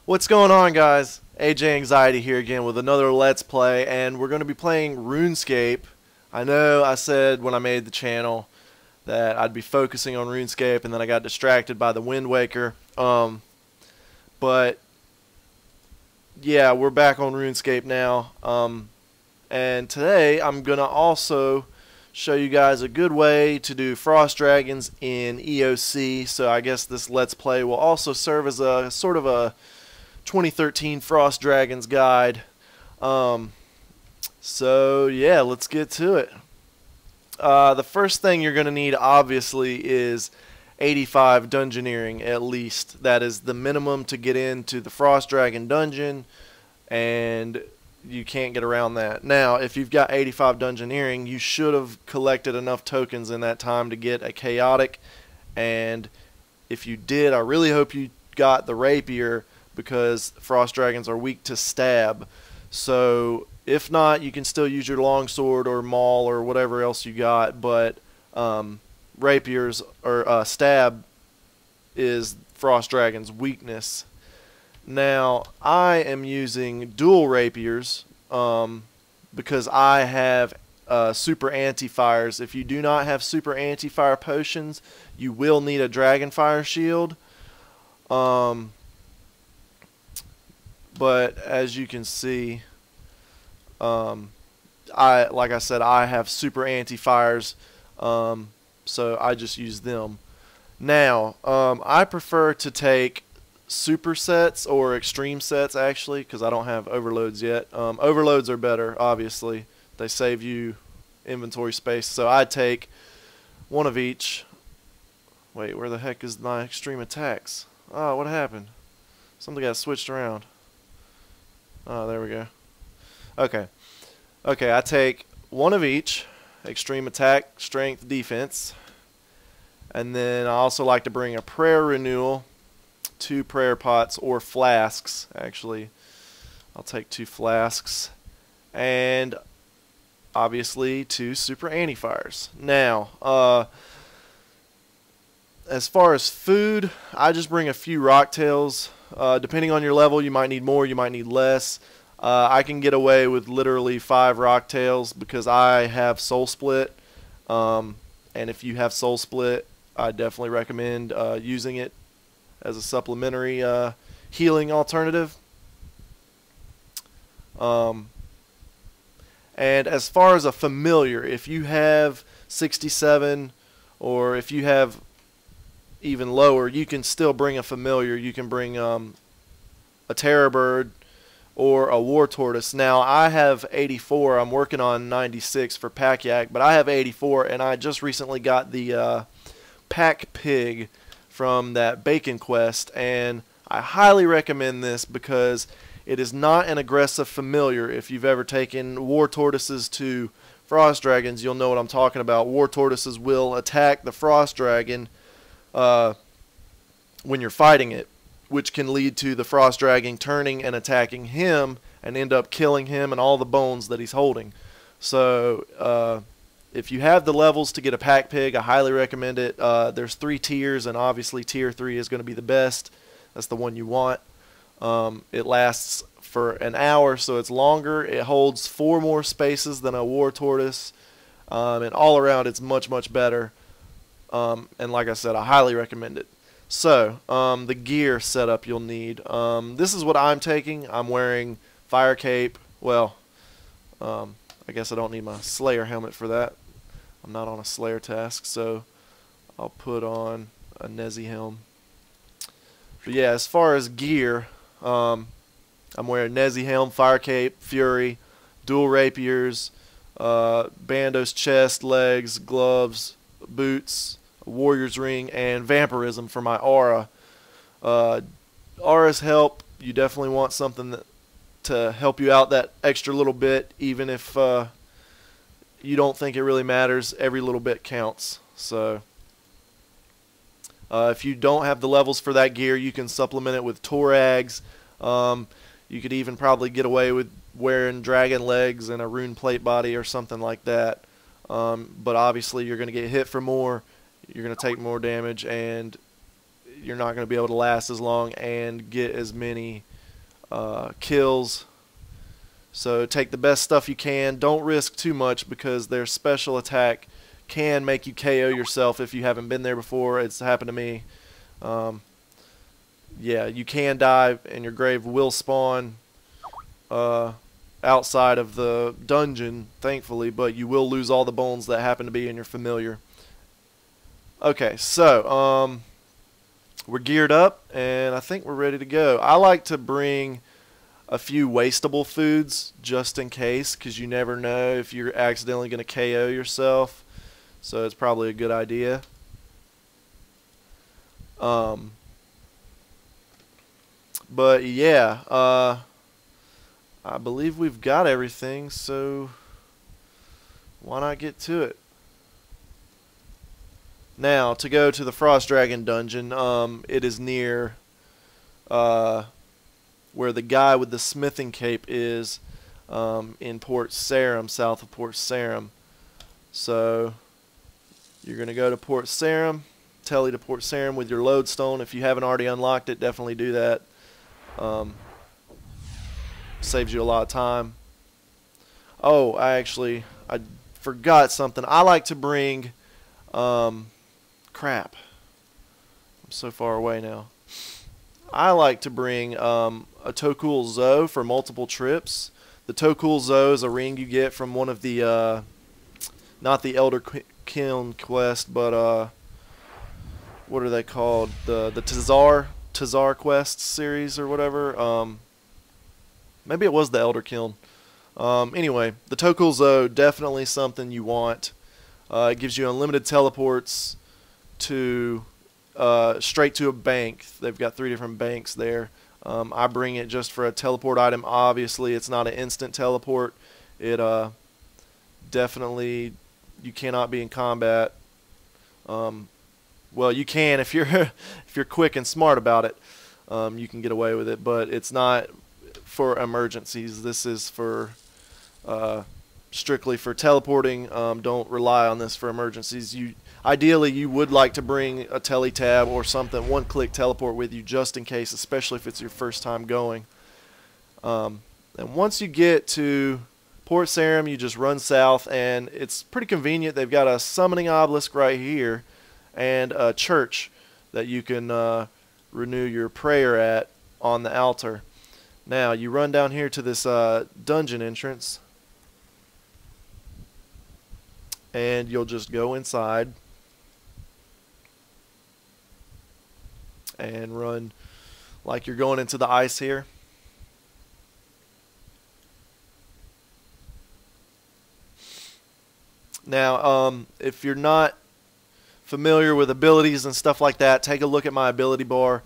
What's going on, guys? ANXiiETY here again with another Let's Play, and we're going to be playing RuneScape. I know I said when I made the channel that I'd be focusing on RuneScape, and then I got distracted by the Wind Waker. But yeah, we're back on RuneScape now. And today I'm going to also show you guys a good way to do Frost Dragons in EoC. So I guess this Let's Play will also serve as a sort of a 2013 Frost Dragons guide. So yeah, let's get to it. The first thing you're going to need obviously is 85 dungeoneering at least. That is the minimum to get into the Frost Dragon dungeon, and you can't get around that. Now, if you've got 85 dungeoneering, you should have collected enough tokens in that time to get a chaotic, and if you did, I really hope you got the rapier, because Frost Dragons are weak to stab. So if not, you can still use your longsword or maul or whatever else you got, but rapiers or stab is Frost Dragon's weakness. Now I am using dual rapiers because I have super anti-fires. If you do not have super anti-fire potions, you will need a dragon fire shield. But as you can see, like I said, I have super anti-fires, so I just use them. Now, I prefer to take super sets or extreme sets, actually, because I don't have overloads yet. Overloads are better, obviously. They save you inventory space, so I take one of each. Wait, where the heck is my extreme attacks? Oh, what happened? Something got switched around. Oh, there we go. Okay, I take one of each, extreme attack, strength, defense, and then I also like to bring a prayer renewal, 2 prayer pots or flasks. Actually, I'll take 2 flasks, and obviously 2 super anti-fires. Now, as far as food, I just bring a few rocktails. Depending on your level, you might need more, you might need less. I can get away with literally 5 rocktails because I have Soul Split. And if you have Soul Split, I definitely recommend using it as a supplementary healing alternative. And as far as a familiar, if you have 67 or if you have even lower, you can still bring a familiar. You can bring a terror bird or a war tortoise. Now I have 84. I'm working on 96 for pack yak, but I have 84, and I just recently got the pack pig from that bacon quest, and I highly recommend this because it is not an aggressive familiar. If you've ever taken war tortoises to Frost Dragons, you'll know what I'm talking about. War tortoises will attack the Frost Dragon when you're fighting it, which can lead to the Frost Dragon turning and attacking him and end up killing him and all the bones that he's holding. So if you have the levels to get a pack pig, I highly recommend it. There's 3 tiers, and obviously tier 3 is going to be the best. That's the one you want. It lasts for an hour, so it's longer. It holds 4 more spaces than a war tortoise, and all around it's much better. And like I said, I highly recommend it. So, the gear setup you'll need. This is what I'm taking. I'm wearing fire cape. Well, I guess I don't need my Slayer helmet for that. I'm not on a Slayer task, so I'll put on a Nezi helm. But yeah, as far as gear, I'm wearing Nezi helm, fire cape, fury, dual rapiers, bandos chest, legs, gloves, boots, warrior's ring, and vampirism for my aura. Aura's help, you definitely want something to help you out that extra little bit, even if you don't think it really matters. Every little bit counts. So if you don't have the levels for that gear, you can supplement it with Torags. You could even probably get away with wearing dragon legs and a rune plate body or something like that. But obviously you're going to get hit for more, you're going to take more damage, and you're not going to be able to last as long and get as many kills. So take the best stuff you can. Don't risk too much because their special attack can make you KO yourself if you haven't been there before. It's happened to me. Yeah, you can die and your grave will spawn outside of the dungeon, thankfully, but you will lose all the bones that happen to be in your familiar. Okay, so we're geared up and I think we're ready to go. I like to bring a few wasteable foods just in case, because you never know if you're accidentally going to KO yourself, so it's probably a good idea. But yeah, I believe we've got everything, so why not get to it? Now, to go to the Frost Dragon dungeon, it is near where the guy with the smithing cape is, in Port Sarim, south of Port Sarim. So you're going to go to Port Sarim, tele to Port Sarim with your lodestone. If you haven't already unlocked it, definitely do that. Saves you a lot of time. Oh, I forgot something. I like to bring crap. I'm so far away now. I like to bring a Tokul Zo for multiple trips. The Tokul Zo is a ring you get from one of the not the Elder Kiln quest, but what are they called? The Tazar quest series or whatever. Maybe it was the Elder Kiln. Anyway, the Tokul Zo, definitely something you want. It gives you unlimited teleports to straight to a bank. They've got 3 different banks there. I bring it just for a teleport item. Obviously, it's not an instant teleport. It definitely, you cannot be in combat. Well, you can if you're if you're quick and smart about it. You can get away with it, but it's not for emergencies. This is for strictly for teleporting. Don't rely on this for emergencies. Ideally, you would like to bring a teletab or something, one-click teleport with you just in case, especially if it's your first time going. And once you get to Port Sarim, you just run south, and it's pretty convenient. They've got a summoning obelisk right here and a church that you can renew your prayer at on the altar. Now, you run down here to this dungeon entrance, and you'll just go inside and run like you're going into the ice here. Now, if you're not familiar with abilities and stuff like that, take a look at my ability bar.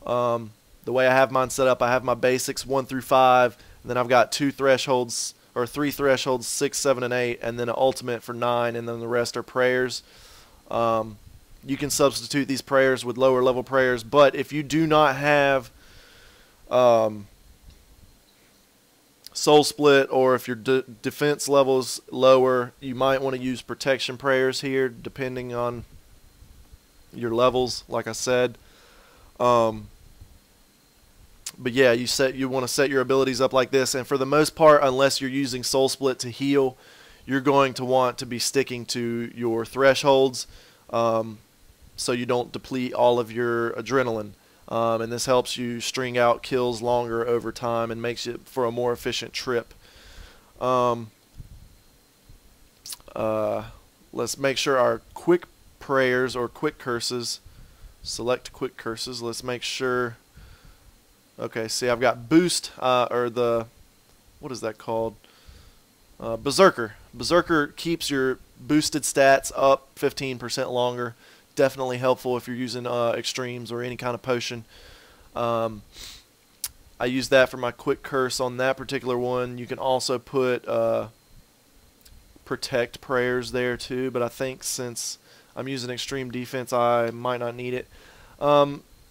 The way I have mine set up, I have my basics 1 through 5, and then I've got 2 thresholds, or 3 thresholds, 6, 7, and 8, and then an ultimate for 9, and then the rest are prayers. You can substitute these prayers with lower level prayers, but if you do not have Soul Split, or if your defense level is lower, you might want to use protection prayers here, depending on your levels, like I said. But yeah, you want to set your abilities up like this, and for the most part, unless you're using Soul Split to heal, you're going to want to be sticking to your thresholds, so you don't deplete all of your adrenaline. And this helps you string out kills longer over time and makes it for a more efficient trip. Let's make sure our quick prayers or quick curses, select quick curses. Let's make sure. Okay, see, I've got boost, or the, what is that called? Berserker. Berserker keeps your boosted stats up 15% longer. Definitely helpful if you're using extremes or any kind of potion. I use that for my quick curse on that particular one. You can also put protect prayers there too, but I think since I'm using extreme defense, I might not need it.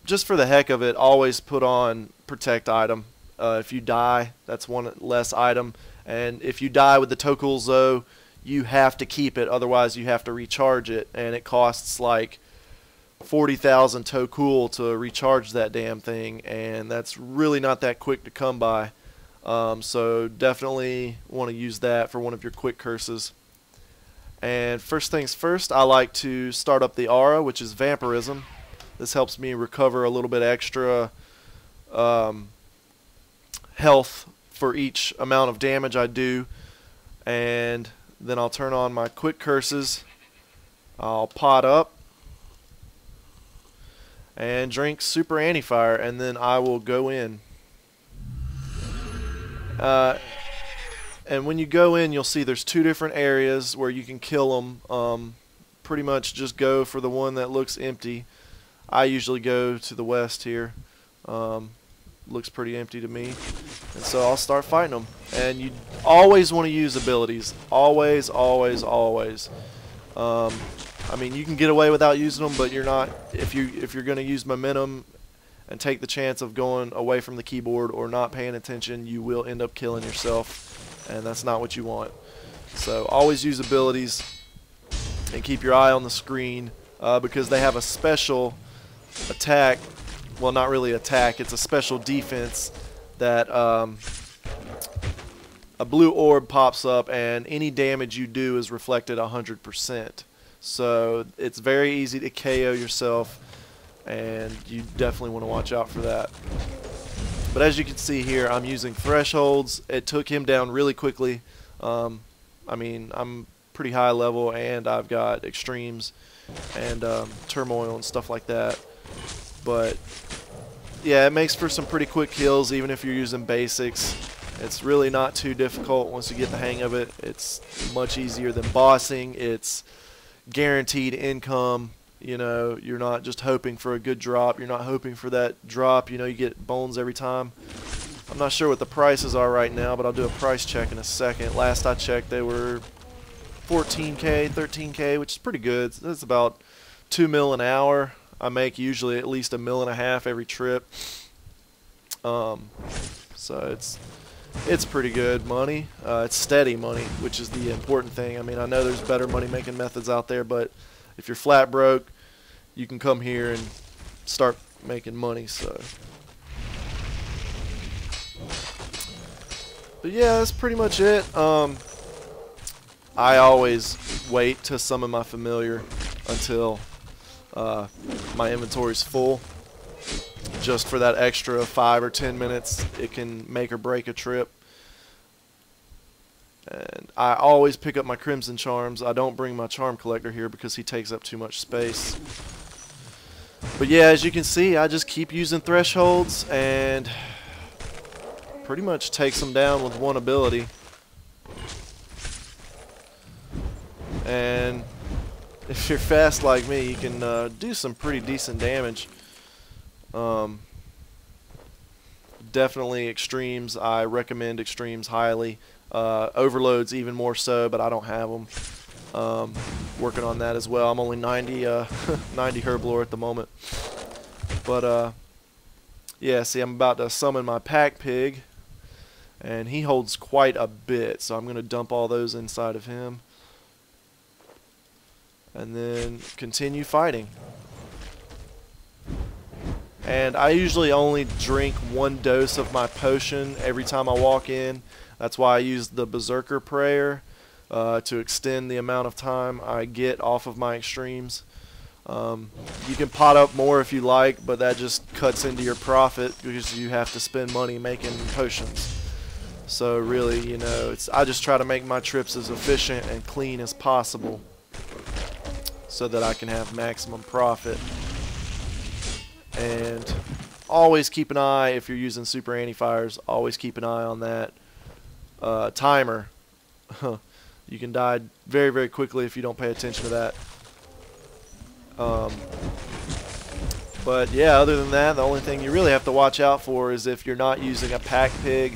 Just for the heck of it, always put on protect item. If you die, that's one less item, and if you die with the Tokul Zo, you have to keep it, otherwise you have to recharge it, and it costs like 40,000 toe cool to recharge that damn thing, and that's really not that quick to come by. So definitely want to use that for one of your quick curses. And first things first, I like to start up the aura, which is vampirism. This helps me recover a little bit extra health for each amount of damage I do. And then I'll turn on my quick curses. I'll pot up and drink super anti-fire, and then I will go in. And when you go in, you'll see there's 2 different areas where you can kill them. Pretty much just go for the one that looks empty. I usually go to the west here. Looks pretty empty to me. And so I'll start fighting them. And you always want to use abilities. Always, always, always. I mean, you can get away without using them, but you're not. If you're going to use momentum and take the chance of going away from the keyboard or not paying attention, you will end up killing yourself, and that's not what you want. So always use abilities and keep your eye on the screen, because they have a special attack. Well, not really attack, it's a special defense that a blue orb pops up, and any damage you do is reflected 100%. So it's very easy to KO yourself, and you definitely want to watch out for that. But as you can see here, I'm using thresholds. It took him down really quickly. I mean, I'm pretty high level, and I've got extremes and turmoil and stuff like that. But yeah, it makes for some pretty quick kills even if you're using basics. It's really not too difficult once you get the hang of it. It's much easier than bossing. It's guaranteed income. You know, you're not just hoping for a good drop. You're not hoping for that drop. You know, you get bones every time. I'm not sure what the prices are right now, but I'll do a price check in a second. Last I checked, they were 14K, 13K, which is pretty good. That's about 2 mil an hour. I make usually at least $1.5 million every trip. So it's pretty good money. It's steady money, which is the important thing. I mean, I know there's better money making methods out there, but if you're flat broke, you can come here and start making money. So, but yeah, that's pretty much it. I always wait to summon my familiar until my inventory's full, just for that extra 5 or 10 minutes. It can make or break a trip. And I always pick up my Crimson Charms. I don't bring my Charm Collector here because he takes up too much space. But yeah, as you can see, I just keep using thresholds and pretty much takes them down with one ability. And if you're fast like me, you can do some pretty decent damage. Definitely extremes. I recommend extremes highly. Overloads even more so, but I don't have them. Working on that as well. I'm only 90 Herblore at the moment. But yeah, see, I'm about to summon my Pack Pig, and he holds quite a bit, so I'm going to dump all those inside of him. And then continue fighting. And I usually only drink 1 dose of my potion every time I walk in. That's why I use the Berserker Prayer to extend the amount of time I get off of my extremes. You can pot up more if you like, but that just cuts into your profit because you have to spend money making potions. So really, you know, I just try to make my trips as efficient and clean as possible so that I can have maximum profit. And always keep an eye, if you're using super anti-fires, always keep an eye on that timer. You can die very, very quickly if you don't pay attention to that. But yeah, other than that, the only thing you really have to watch out for is if you're not using a Pack Pig,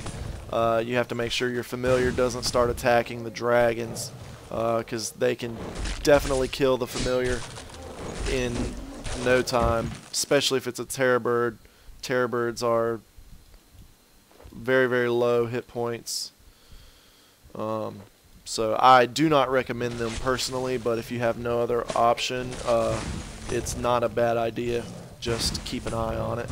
you have to make sure your familiar doesn't start attacking the dragons, because they can definitely kill the familiar in no time, especially if it's a terror bird. Terror birds are very, very low hit points. So I do not recommend them personally, but if you have no other option, it's not a bad idea. Just keep an eye on it.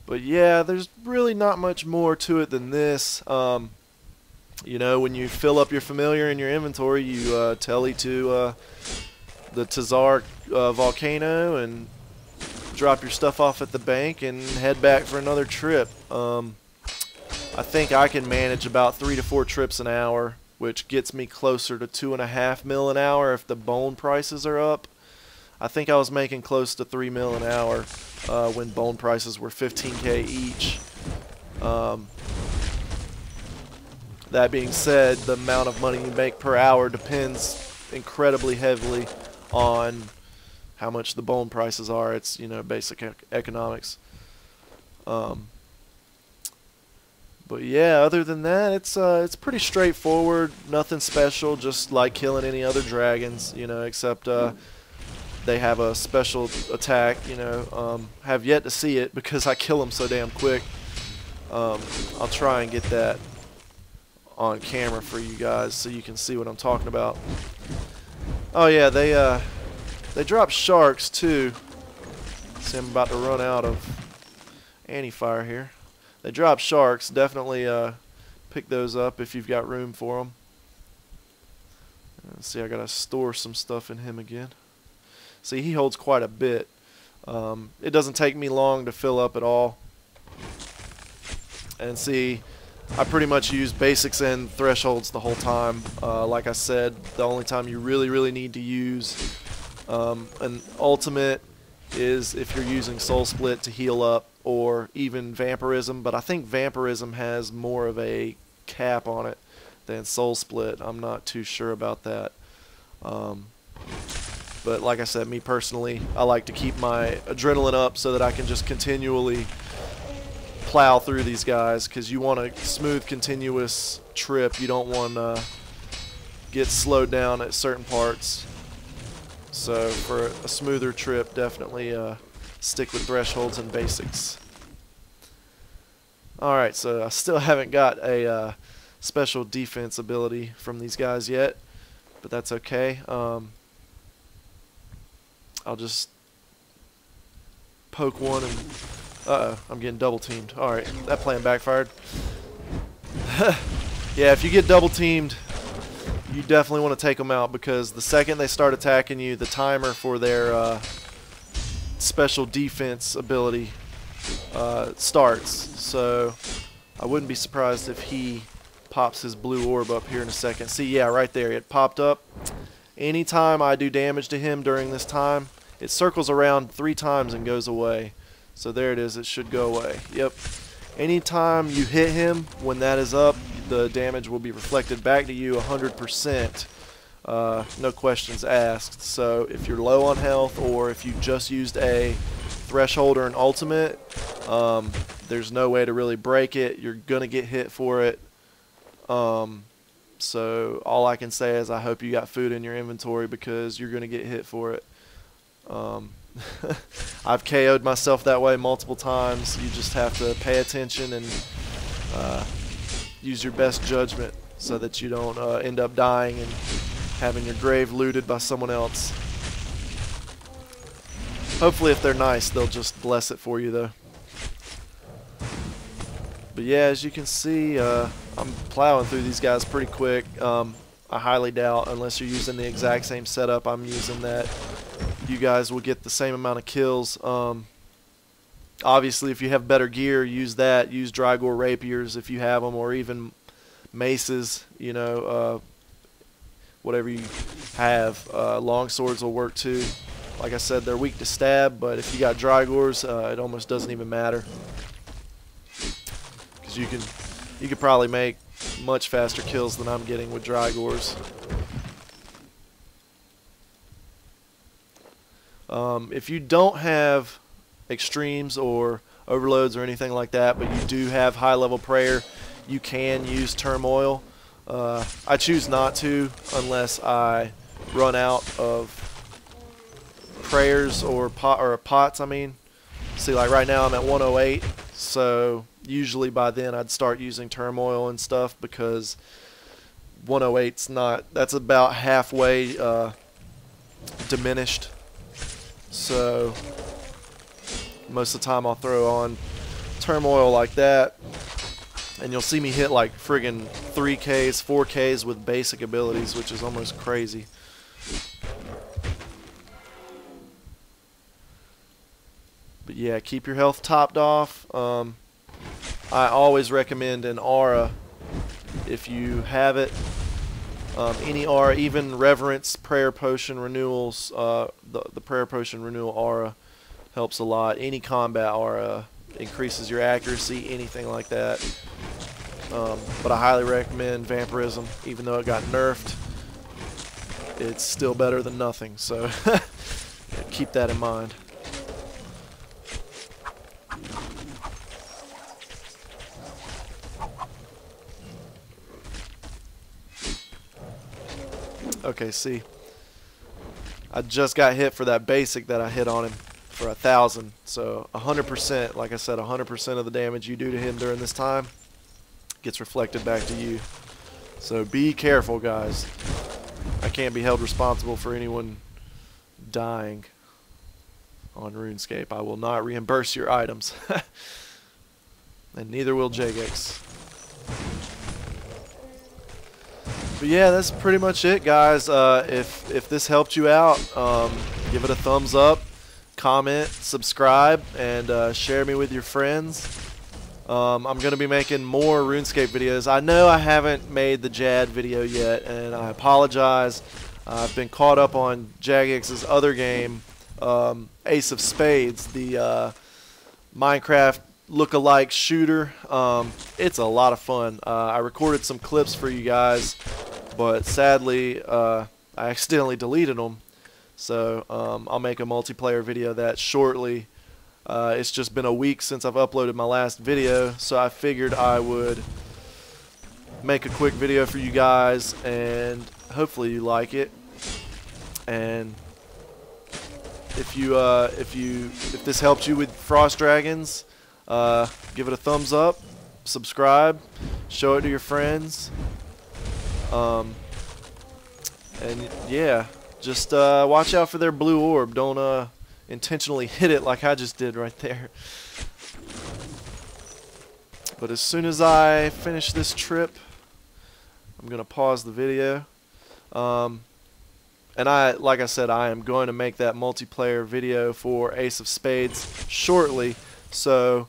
But yeah, there's really not much more to it than this. You know, when you fill up your familiar in your inventory, you telly to the Tazar volcano and drop your stuff off at the bank and head back for another trip. I think I can manage about 3 to 4 trips an hour, which gets me closer to 2.5 mil an hour if the bone prices are up. I think I was making close to 3 mil an hour when bone prices were 15K each. That being said, the amount of money you make per hour depends incredibly heavily on how much the bone prices are. It's, you know, basic economics. But yeah, other than that, it's pretty straightforward. Nothing special, just like killing any other dragons, you know, except they have a special attack, you know. Have yet to see it because I kill them so damn quick. I'll try and get that on camera for you guys so you can see what I'm talking about. Oh yeah, they drop sharks too. See, I'm about to run out of anti-fire here. They drop sharks. Definitely pick those up if you've got room for them. See, I gotta store some stuff in him again. See, he holds quite a bit. It doesn't take me long to fill up at all. And see, I pretty much use basics and thresholds the whole time. Like I said, the only time you really need to use an ultimate is if you're using Soul Split to heal up, or even Vampirism, but I think Vampirism has more of a cap on it than Soul Split. I'm not too sure about that. But like I said, me personally, I like to keep my adrenaline up so that I can just continually plow through these guys, because you want a smooth, continuous trip. You don't want to get slowed down at certain parts. So for a smoother trip, definitely stick with thresholds and basics. Alright, so I still haven't got a special defense ability from these guys yet, but that's okay. I'll just poke one and... Uh-oh, I'm getting double teamed. Alright, that plan backfired. Yeah, if you get double teamed, you definitely want to take them out, because the second they start attacking you, the timer for their special defense ability starts. So I wouldn't be surprised if he pops his blue orb up here in a second. See, yeah, right there, it popped up. Anytime I do damage to him during this time, it circles around 3 times and goes away. So there it is, it should go away. Yep. Anytime you hit him, when that is up, the damage will be reflected back to you 100%. No questions asked. So if you're low on health, or if you just used a threshold or an ultimate, there's no way to really break it. You're going to get hit for it. So all I can say is I hope you got food in your inventory, because you're going to get hit for it. I've KO'd myself that way multiple times. You just have to pay attention and use your best judgment so that you don't end up dying and having your grave looted by someone else. Hopefully if they're nice, they'll just bless it for you though. But yeah, as you can see, I'm plowing through these guys pretty quick. I highly doubt, unless you're using the exact same setup I'm using, that you guys will get the same amount of kills. Obviously, if you have better gear, use that. Use Drygore rapiers if you have them, or even maces, you know, whatever you have. Long swords will work too. Like I said, they're weak to stab, but if you got Drygores, it almost doesn't even matter, because you could probably make much faster kills than I'm getting with Drygores. If you don't have extremes or overloads or anything like that, but you do have high level prayer, you can use turmoil. I choose not to unless I run out of prayers or pots. I mean, see, like right now I'm at 108, so usually by then I'd start using turmoil and stuff, because 108's not, that's about halfway diminished. So most of the time I'll throw on turmoil like that, and you'll see me hit like friggin' 3Ks, 4Ks with basic abilities, which is almost crazy. But yeah, keep your health topped off. I always recommend an aura if you have it. Any aura, even Reverence, Prayer Potion, Renewals, the Prayer Potion Renewal aura helps a lot. Any combat aura increases your accuracy, anything like that. But I highly recommend Vampirism, even though it got nerfed. It's still better than nothing, so keep that in mind. Okay, see, I just got hit for that basic that I hit on him for 1,000. So 100%, like I said, 100% of the damage you do to him during this time gets reflected back to you. So be careful, guys. I can't be held responsible for anyone dying on RuneScape. I will not reimburse your items. And neither will JaGex. But yeah, that's pretty much it, guys. If this helped you out, give it a thumbs up, comment, subscribe, and share me with your friends. I'm going to be making more RuneScape videos. I know I haven't made the Jad video yet, and I apologize. I've been caught up on JaGex's other game, Ace of Spades, the Minecraft look-alike shooter. It's a lot of fun. I recorded some clips for you guys, but sadly I accidentally deleted them. So I'll make a multiplayer video of that shortly. It's just been a week since I've uploaded my last video, so I figured I would make a quick video for you guys, and hopefully you like it. And if this helped you with Frost Dragons, give it a thumbs up, subscribe, show it to your friends, and yeah, just watch out for their blue orb. Don't intentionally hit it like I just did right there. But as soon as I finish this trip, I'm gonna pause the video. And like I said, I am going to make that multiplayer video for Ace of Spades shortly. So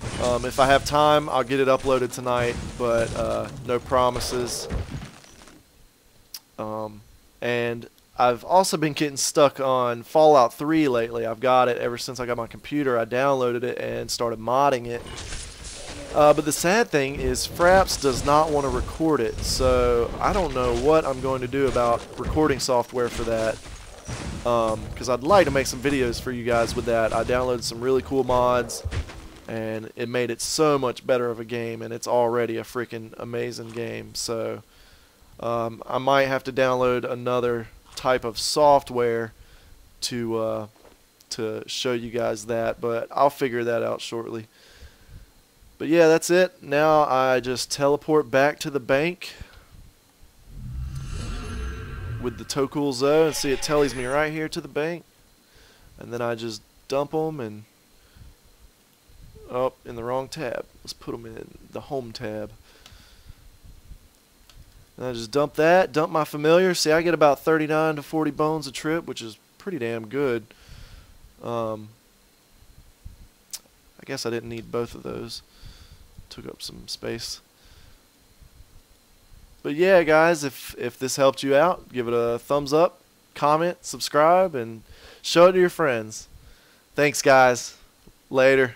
if I have time, I'll get it uploaded tonight, but no promises. And I've also been getting stuck on Fallout 3 lately. I've got it ever since I got my computer. I downloaded it and started modding it. But the sad thing is Fraps does not want to record it, so I don't know what I'm going to do about recording software for that. Because I'd like to make some videos for you guys with that. I downloaded some really cool mods, and it made it so much better of a game, and it's already a freaking amazing game. So I might have to download another type of software to show you guys that, but I'll figure that out shortly. But yeah, that's it. Now I just teleport back to the bank with the Tokul Zo, and see it tells me right here to the bank, and then I just dump them, and oh, in the wrong tab. Let's put them in the home tab. And I just dump that, dump my familiar. See, I get about 39 to 40 bones a trip, which is pretty damn good. I guess I didn't need both of those. Took up some space. But yeah, guys, if this helped you out, give it a thumbs up, comment, subscribe, and show it to your friends. Thanks, guys. Later.